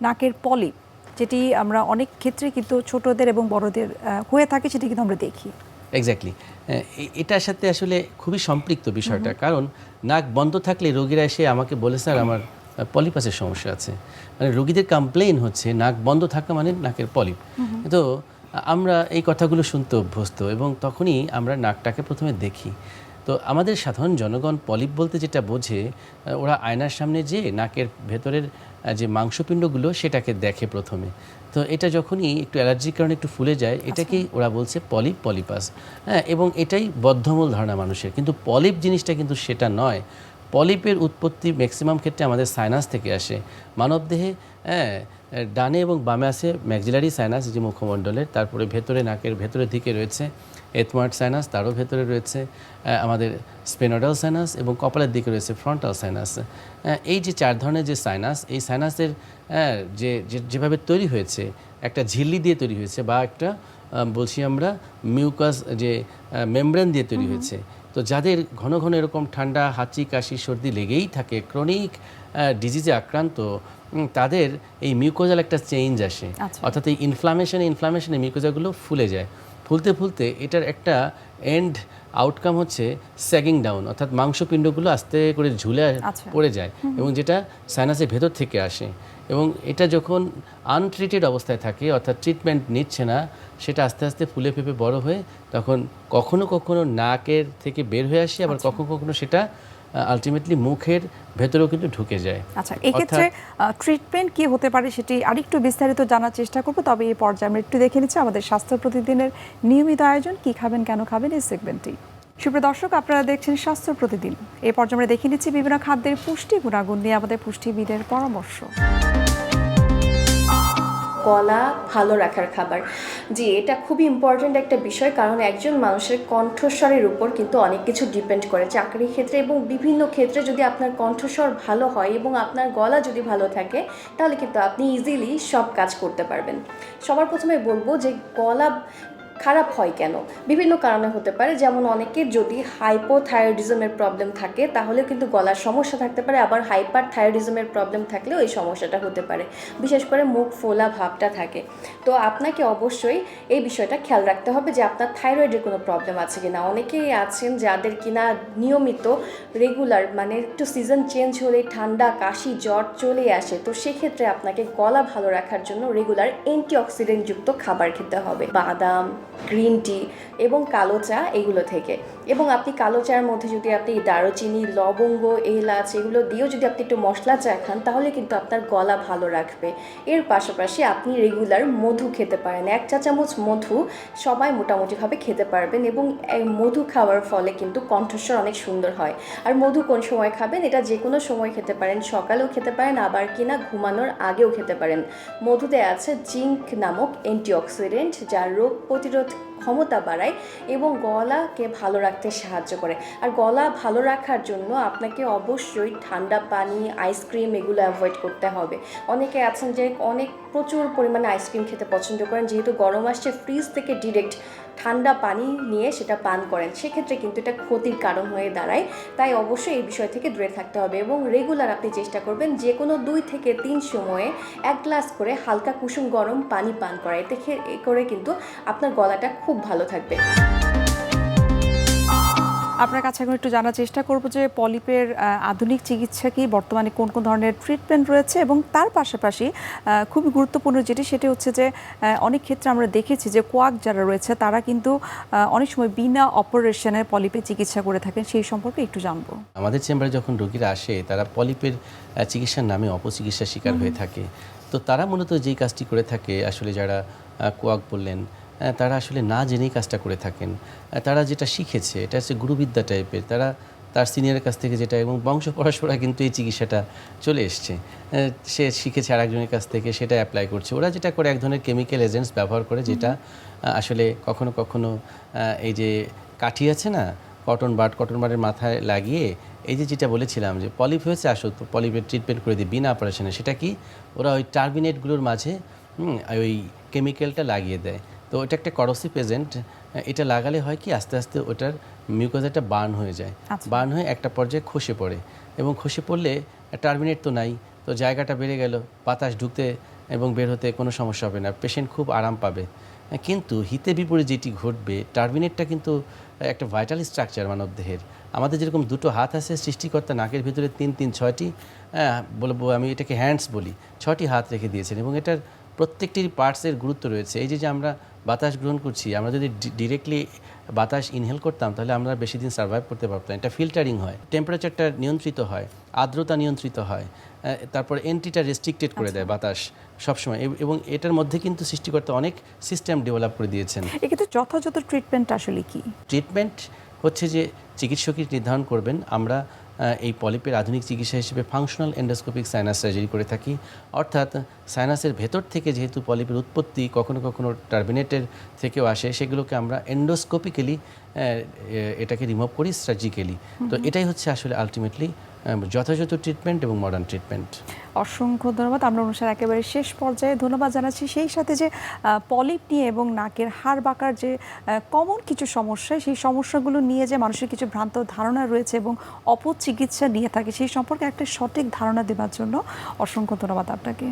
নাকের পলিপ, যেটি আমরা অনেক ক্ষেত্রে কিন্তু ছোটদের এবং বড়দের হয়ে থাকে, সেটি কিন্তু আমরা দেখি। এক্স্যাক্টলি, এটার সাথে আসলে খুবই সম্পৃক্ত বিষয়টা, কারণ নাক বন্ধ থাকলে রোগীরা এসে আমাকে বলে স্যার আমার পলিপাসের সমস্যা আছে, মানে রোগীদের কমপ্লেইন হচ্ছে নাক বন্ধ থাকা মানে নাকের পলিপ। তো আমরা এই কথাগুলো শুনতে অভ্যস্ত এবং তখনই আমরা নাকটাকে প্রথমে দেখি। তো আমাদের সাধারণ জনগণ পলিপ বলতে যেটা বোঝে, ওরা আয়নার সামনে যেয়ে নাকের ভেতরের যে মাংসপিণ্ডগুলো সেটাকে দেখে প্রথমে। তো এটা যখনই একটু অ্যালার্জির কারণে একটু ফুলে যায়, এটাকেই ওরা বলছে পলিপ, পলিপাস। হ্যাঁ, এবং এটাই বদ্ধমূল ধারণা মানুষের, কিন্তু পলিপ জিনিসটা কিন্তু সেটা নয়। পলিপের উৎপত্তি ম্যাক্সিমাম ক্ষেত্রে আমাদের সাইনাস থেকে আসে। মানবদেহে ডানে এবং বামে আছে ম্যাক্সিলারি সাইনাস, যে মুখমণ্ডলের, তারপরে ভেতরে নাকের ভেতরের দিকে রয়েছে এথমার্ড সাইনাস, তারও ভেতরে রয়েছে আমাদের স্পেনোডাল সাইনাস, এবং কপালের দিকে রয়েছে ফ্রন্টাল সাইনাস। এই যে চার ধরনের যে সাইনাস, এই সাইনাসের যেভাবে তৈরি হয়েছে, একটা ঝিল্লি দিয়ে তৈরি হয়েছে বা একটা বলছি আমরা মিউকাস যে মেমব্রেন দিয়ে তৈরি হয়েছে। তো যাদের ঘন ঘন এরকম ঠান্ডা, হাঁচি, কাশি, সর্দি লেগেই থাকে, ক্রনিক ডিজিজে আক্রান্ত, তাদের এই মিউকোজাল একটা চেঞ্জ আসে, অর্থাৎ এই ইনফ্লামেশনে মিউকোজাগুলো ফুলে যায়। ফুলতে ফুলতে এটার একটা এন্ড আউটকাম হচ্ছে স্যাগিং ডাউন, অর্থাৎ মাংসপিণ্ডগুলো আস্তে করে ঝুলে পড়ে যায়, এবং যেটা সাইনাসের ভেতর থেকে আসে। এবং এটা যখন আনট্রিটেড অবস্থায় থাকে, অর্থাৎ ট্রিটমেন্ট নিচ্ছে না, সেটা আস্তে আস্তে ফুলে ফেপে বড় হয়ে তখন কখনো কখনো নাকের থেকে বের হয়ে আসে, আবার কখনো কখনো সেটা আলটিমেটলি মুখের ভেতরেও কিন্তু ঢুকে যায়। আচ্ছা, এই ক্ষেত্রে ট্রিটমেন্ট কি হতে পারে সেটি আরেকটু বিস্তারিত জানার চেষ্টা করব, তবে এই পর্যায়ে আমরা একটু দেখে নিচ্ছি আমাদের স্বাস্থ্য প্রতিদিনের নিয়মিত আয়োজন কি খাবেন কেন খাবেন এই সেগমেন্টটি। সুপ্রিয় দর্শক, আপনারা দেখছেন স্বাস্থ্য প্রতিদিন। এই পর্যায়ে আমরা দেখে নিচ্ছি বিভিন্ন খাদ্যের পুষ্টি গুণাগুণ নিয়ে আমাদের পুষ্টিবিদের পরামর্শ। গলা ভালো রাখার খাবার, জি এটা খুবই ইম্পর্ট্যান্ট একটা বিষয়, কারণ একজন মানুষের কণ্ঠস্বরের উপর কিন্তু অনেক কিছু ডিপেন্ড করে, চাকরির ক্ষেত্রে এবং বিভিন্ন ক্ষেত্রে। যদি আপনার কণ্ঠস্বর ভালো হয় এবং আপনার গলা যদি ভালো থাকে, তাহলে কিন্তু আপনি ইজিলি সব কাজ করতে পারবেন। সবার প্রথমে বলবো যে গলা খারাপ হয় কেন, বিভিন্ন কারণে হতে পারে। যেমন অনেকের যদি হাইপোথাইরয়েডিজমের প্রবলেম থাকে, তাহলেও কিন্তু গলার সমস্যা থাকতে পারে। আবার হাইপার থাইরয়েডিজমের প্রবলেম থাকলেও এই সমস্যাটা হতে পারে, বিশেষ করে মুখ ফোলা ভাবটা থাকে। তো আপনাকে অবশ্যই এই বিষয়টা খেয়াল রাখতে হবে যে আপনার থাইরয়েডের কোনো প্রবলেম আছে কিনা। অনেকেই আছেন যাদের কিনা নিয়মিত রেগুলার, মানে একটু সিজন চেঞ্জ হলে ঠান্ডা, কাশি, জ্বর চলে আসে। তো সেক্ষেত্রে আপনাকে গলা ভালো রাখার জন্য রেগুলার অ্যান্টিঅক্সিডেন্টযুক্ত খাবার খেতে হবে, বাদাম, গ্রিন টি এবং কালো চা, এগুলো থেকে। এবং আপনি কালো চায়ের মধ্যে যদি আপনি দারুচিনি, লবঙ্গ, এলাচ এগুলো দিয়েও যদি আপনি একটু মশলা চা খান, তাহলে কিন্তু আপনার গলা ভালো রাখবে। এর পাশাপাশি আপনি রেগুলার মধু খেতে পারেন। 1 চা চামচ মধু সবাই মোটামুটিভাবে খেতে পারবেন, এবং এই মধু খাওয়ার ফলে কিন্তু কণ্ঠস্বর অনেক সুন্দর হয়। আর মধু কোন সময় খাবেন, এটা যে কোনো সময় খেতে পারেন, সকালেও খেতে পারেন, আবার কিনা ঘুমানোর আগেও খেতে পারেন। মধুতে আছে জিঙ্ক নামক অ্যান্টিঅক্সিডেন্ট, যা রোগ প্রতিরোধ ক্ষমতা বাড়ায় এবং গলাকে ভালো রাখতে সাহায্য করে। আর গলা ভালো রাখার জন্য আপনাকে অবশ্যই ঠান্ডা পানি, আইসক্রিম এগুলো অ্যাভয়েড করতে হবে। অনেকে আছেন যে প্রচুর পরিমাণে আইসক্রিম খেতে পছন্দ করেন, যেহেতু গরম আসছে ফ্রিজ থেকে ডিরেক্ট ঠান্ডা পানি নিয়ে সেটা পান করেন, সেক্ষেত্রে কিন্তু এটা ক্ষতির কারণ হয়ে দাঁড়ায়। তাই অবশ্যই এই বিষয় থেকে দূরে থাকতে হবে, এবং রেগুলার আপনি চেষ্টা করবেন যে কোনো 2 থেকে 3 সময়ে 1 গ্লাস করে হালকা কুসুম গরম পানি পান করা। এতে করে কিন্তু আপনার গলাটা খুব ভালো থাকবে। আপনার কাছে এখন একটু জানার চেষ্টা করব যে পলিপের আধুনিক চিকিৎসা কি, বর্তমানে কোন কোন ধরনের ট্রিটমেন্ট রয়েছে, এবং তার পাশাপাশি খুবই গুরুত্বপূর্ণ যেটি, সেটি হচ্ছে যে অনেক ক্ষেত্রে আমরা দেখেছি যে কোয়াক যারা রয়েছে তারা কিন্তু অনেক সময় বিনা অপারেশনে পলিপের চিকিৎসা করে থাকেন, সেই সম্পর্কে একটু জানবো। আমাদের চেম্বারে যখন রোগীরা আসে, তারা পলিপের চিকিৎসার নামে অপচিকিৎসার শিকার হয়ে থাকে। তো তারা মূলত যেই কাজটি করে থাকে, আসলে যারা কোয়াক বললেন, তারা আসলে না জেনেই কাজটা করে থাকেন। তারা যেটা শিখেছে এটা হচ্ছে গুরুবিদ্যা টাইপের, তারা তার সিনিয়রের কাছ থেকে যেটা, এবং বংশ পরম্পরা কিন্তু এই চিকিৎসাটা চলে এসছে। সে শিখেছে আরেকজনের কাছ থেকে, সেটা অ্যাপ্লাই করছে। ওরা যেটা করে এক ধরনের কেমিক্যাল এজেন্টস ব্যবহার করে, যেটা আসলে কখনো কখনো এই যে কাঠি আছে না, কটন বাডের মাথায় লাগিয়ে, এই যে যেটা বলেছিলাম যে পলিপ হয়েছে, আসো তো পলিপের ট্রিটমেন্ট করে দিই বিনা অপারেশনে, সেটা কি ওরা ওই টার্বিনেটগুলোর মাঝে ওই কেমিক্যালটা লাগিয়ে দেয়। তো এটা একটা করসিভ এজেন্ট। এটা লাগালে হয় কি, আস্তে আস্তে ওটার মিউকোজাটা বার্ন হয়ে যায়, বার্ন হয়ে একটা পর্যায়ে খসে পড়ে, এবং খসে পড়লে টার্মিনেট তো নাই, তো জায়গাটা বেড়ে গেল, বাতাস ঢুকতে এবং বের হতে কোনো সমস্যা হবে না, পেশেন্ট খুব আরাম পাবে। কিন্তু হিতে বিপরীত যেটি ঘটবে, টার্বিনেটটা কিন্তু একটা ভাইটাল স্ট্রাকচার মানবদেহের। আমাদের যেরকম দুটো হাত আছে, সৃষ্টিকর্তা নাকের ভিতরে 6টি বলবো, আমি এটাকে হ্যান্ডস বলি, 6টি হাত রেখে দিয়েছেন এবং এটার প্রত্যেকটির পার্টসের গুরুত্ব রয়েছে। এই যে আমরা বাতাস গ্রহণ করছি, আমরা যদি ডিরেক্টলি বাতাস ইনহেল করতাম তাহলে আমরা বেশি দিন সার্ভাইভ করতে পারতাম। এটা ফিল্টারিং হয়, টেম্পারেচারটা নিয়ন্ত্রিত হয়, আর্দ্রতা নিয়ন্ত্রিত হয়, তারপর এন্ট্রিটা রেস্ট্রিক্টেড করে দেয় বাতাস সবসময়। এবং এটার মধ্যে কিন্তু সৃষ্টিকর্তা অনেক সিস্টেম ডেভেলপ করে দিয়েছেন। এক্ষেত্রে যথাযথ ট্রিটমেন্ট আসলে কি? ট্রিটমেন্ট হচ্ছে যে চিকিৎসকই নির্ধারণ করবেন। আমরা এই পলিপের আধুনিক চিকিৎসা হিসেবে ফাংশনাল এন্ডোস্কোপিক সাইনাস সার্জারি করে থাকি। অর্থাৎ সাইনাসের ভেতর থেকে যেহেতু পলিপের উৎপত্তি কখনো কখনো টার্বিনেটের থেকেও আসে, সেগুলোকে আমরা এন্ডোস্কোপিক্যালি এটাকে রিমুভ করি সার্জিক্যালি। তো এটাই হচ্ছে আসলে আলটিমেটলি যথাযথ ট্রিটমেন্ট এবং মডার্ন ট্রিটমেন্ট। অসংখ্য ধন্যবাদ। আমরা অনুষ্ঠান একেবারে শেষ পর্যায়ে ধন্যবাদ জানাচ্ছি। সেই সাথে যে পলিপ নিয়ে এবং নাকের হাড় বাঁকার যে কমন কিছু সমস্যা, সেই সমস্যাগুলো নিয়ে যে মানুষের কিছু ভ্রান্ত ধারণা রয়েছে এবং অপচিকিৎসা নিয়ে থাকে, সেই সম্পর্কে একটা সঠিক ধারণা দেওয়ার জন্য অসংখ্য ধন্যবাদ আপনাকে।